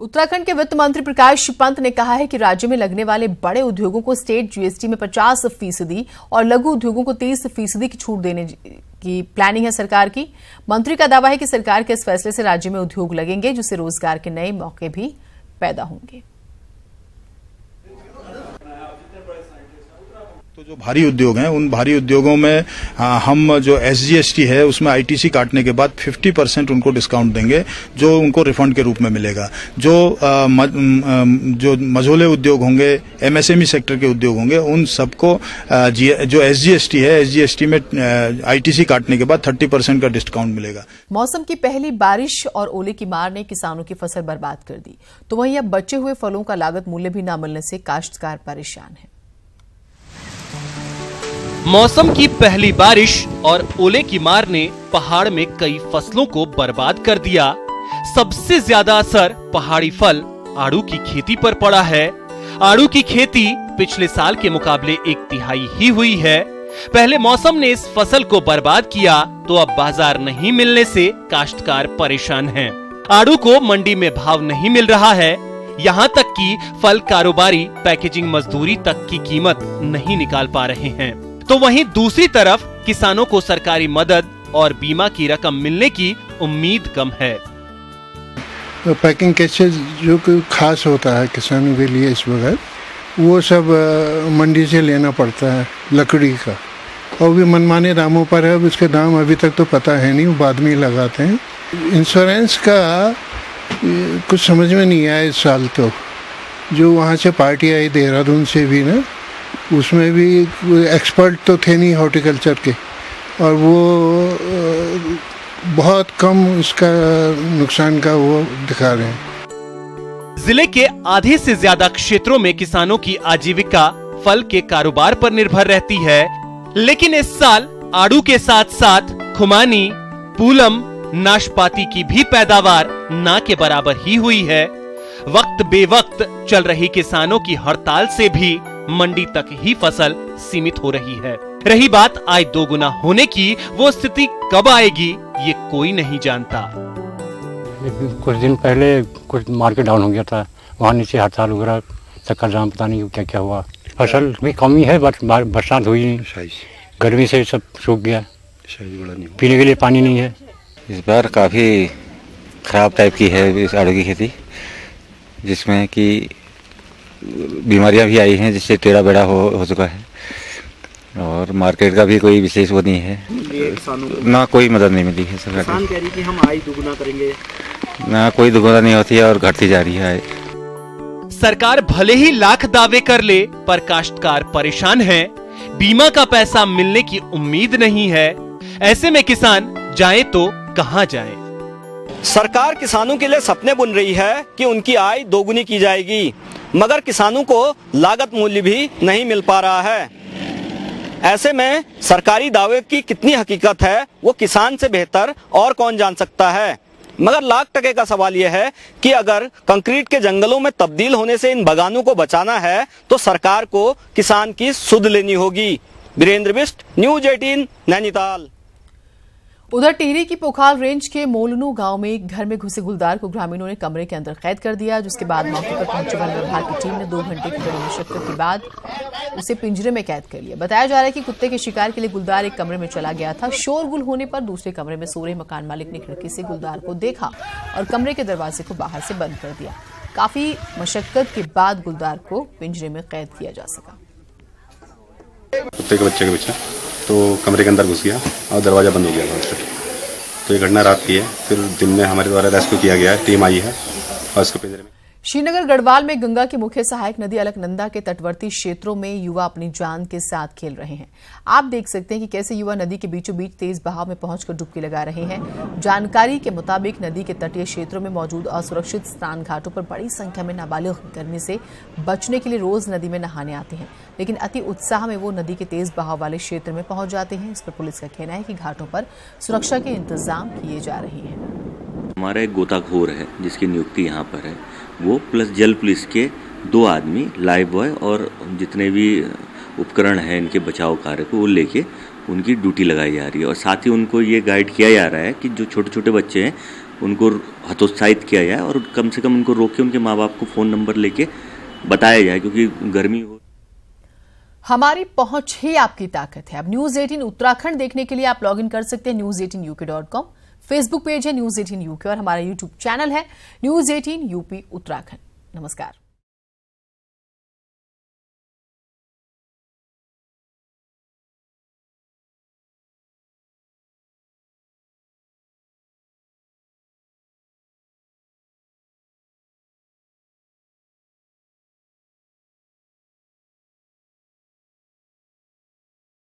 उत्तराखंड के वित्त मंत्री प्रकाश पंत ने कहा है कि राज्य में लगने वाले बड़े उद्योगों को स्टेट जीएसटी में 50% और लघु उद्योगों को 30% की छूट देने की प्लानिंग है सरकार की। मंत्री का दावा है कि सरकार के इस फैसले से राज्य में उद्योग लगेंगे, जिससे रोजगार के नए मौके भी पैदा होंगे। तो जो भारी उद्योग हैं उन भारी उद्योगों में हम जो एसजीएसटी है उसमें आईटीसी काटने के बाद 50% उनको डिस्काउंट देंगे, जो उनको रिफंड के रूप में मिलेगा। जो मझोले उद्योग होंगे, एमएसएमई सेक्टर के उद्योग होंगे, उन सबको जो एसजीएसटी है, एसजीएसटी में आईटीसी काटने के बाद 30% का डिस्काउंट मिलेगा। मौसम की पहली बारिश और ओले की मार ने किसानों की फसल बर्बाद कर दी, तो वहीं अब बचे हुए फलों का लागत मूल्य भी न मिलने से काश्तकार परेशान है। मौसम की पहली बारिश और ओले की मार ने पहाड़ में कई फसलों को बर्बाद कर दिया। सबसे ज्यादा असर पहाड़ी फल आड़ू की खेती पर पड़ा है। आड़ू की खेती पिछले साल के मुकाबले 1/3 ही हुई है। पहले मौसम ने इस फसल को बर्बाद किया तो अब बाजार नहीं मिलने से काश्तकार परेशान हैं। आड़ू को मंडी में भाव नहीं मिल रहा है। यहाँ तक कि फल कारोबारी पैकेजिंग मजदूरी तक की कीमत नहीं निकाल पा रहे हैं। तो वहीं दूसरी तरफ किसानों को सरकारी मदद और बीमा की रकम मिलने की उम्मीद कम है। तो पैकिंग केसेस जो खास होता है किसानों के लिए इस वक्त, वो सब मंडी से लेना पड़ता है लकड़ी का, और भी मनमाने दामों पर है। अब इसके दाम अभी तक तो पता है नहीं, वो बाद में ही लगाते हैं। इंश्योरेंस का कुछ समझ में नहीं आया इस साल। तो जो वहाँ से पार्टी आई देहरादून से भी ना, उसमें भी एक्सपर्ट तो थे नहीं हॉर्टिकल्चर के, और वो बहुत कम इसका नुकसान का वो दिखा रहे हैं। जिले के आधे से ज्यादा क्षेत्रों में किसानों की आजीविका फल के कारोबार पर निर्भर रहती है, लेकिन इस साल आड़ू के साथ साथ खुमानी, पूलम, नाशपाती की भी पैदावार ना के बराबर ही हुई है। वक्त बेवक्त चल रही किसानों की हड़ताल से भी मंडी तक ही फसल सीमित हो रही है। रही बात आय दोगुना होने की, वो स्थिति कब आएगी ये कोई नहीं जानता। कुछ दिन पहले कुछ मार्केट डाउन हो गया था, वहाँ नीचे हड़ताल वगैरह, चक्कर जाम, पता नहीं क्या क्या हुआ। फसल भी कमी है, बरसात हुई नहीं, गर्मी से सब सूख गया, पीने के लिए पानी नहीं है। इस बार काफ़ी खराब टाइप की है इस आड़ू की खेती, जिसमें कि बीमारियां भी आई हैं, जिससे टेढ़ा बेड़ा हो चुका है, और मार्केट का भी कोई विशेष वो नहीं है। ना कोई मदद नहीं मिली है सरकार। किसान कह रही कि हम आय दुगुना करेंगे, ना कोई दुगुना नहीं होती है और घटती जा रही है। सरकार भले ही लाख दावे कर ले, पर काश्तकार परेशान है। बीमा का पैसा मिलने की उम्मीद नहीं है। ऐसे में किसान जाए तो कहां जाए। सरकार किसानों के लिए सपने बुन रही है कि उनकी आय दोगुनी की जाएगी, मगर किसानों को लागत मूल्य भी नहीं मिल पा रहा है। ऐसे में सरकारी दावे की कितनी हकीकत है वो किसान से बेहतर और कौन जान सकता है। मगर लाख टके का सवाल यह है कि अगर कंक्रीट के जंगलों में तब्दील होने से इन बगानों को बचाना है तो सरकार को किसान की सुध लेनी होगी। वीरेंद्र बिष्ट, न्यूज 18, नैनीताल। उधर टिहरी की पोखाल रेंज के मोलनू गांव में एक घर में घुसे गुलदार को ग्रामीणों ने कमरे के अंदर कैद कर दिया, जिसके बाद मौके पर पहुंचे वन विभाग की टीम ने 2 घंटे की कड़ी मशक्कत के बाद उसे पिंजरे में कैद कर लिया। बताया जा रहा है कि कुत्ते के शिकार के लिए गुलदार एक कमरे में चला गया था। शोरगुल होने पर दूसरे कमरे में सो रहे मकान मालिक ने खिड़की से गुलदार को देखा और कमरे के दरवाजे को बाहर से बंद कर दिया। काफी मशक्कत के बाद गुलदार को पिंजरे में कैद किया जा सका। कुत्ते के बच्चे के पीछे तो कमरे के अंदर घुस गया और दरवाजा बंद हो गया था। तो ये घटना रात की है। फिर दिन में हमारे द्वारा रेस्क्यू किया गया है, टीम आई है और इसको पिंजरे में। श्रीनगर गढ़वाल में गंगा की मुख्य सहायक नदी अलकनंदा के तटवर्ती क्षेत्रों में युवा अपनी जान के साथ खेल रहे हैं। आप देख सकते हैं कि कैसे युवा नदी के बीचों बीच तेज बहाव में पहुंचकर डुबकी लगा रहे हैं। जानकारी के मुताबिक नदी के तटीय क्षेत्रों में मौजूद असुरक्षित स्नान घाटों पर बड़ी संख्या में नाबालिग गर्मी से बचने के लिए रोज नदी में नहाने आते हैं, लेकिन अति उत्साह में वो नदी के तेज बहाव वाले क्षेत्र में पहुंच जाते हैं। इस पर पुलिस का कहना है कि घाटों पर सुरक्षा के इंतजाम किए जा रहे हैं। हमारा एक गोताखोर है जिसकी नियुक्ति यहाँ पर है, वो प्लस जल पुलिस के 2 आदमी, लाइफ बॉय और जितने भी उपकरण हैं इनके बचाव कार्य को वो लेके उनकी ड्यूटी लगाई जा रही है। और साथ ही उनको ये गाइड किया जा रहा है कि जो छोटे छोटे बच्चे हैं उनको हतोत्साहित किया जाए और कम से कम उनको रोक के उनके माँ बाप को फ़ोन नंबर लेके बताया जाए, क्योंकि गर्मी हो। हमारी पहुंच ही आपकी ताकत है। अब न्यूज 18 उत्तराखंड देखने के लिए आप लॉग इन कर सकते हैं news18uk.com। फेसबुक पेज है न्यूज 18 यूके और हमारा यूट्यूब चैनल है न्यूज 18 यूपी उत्तराखंड। नमस्कार।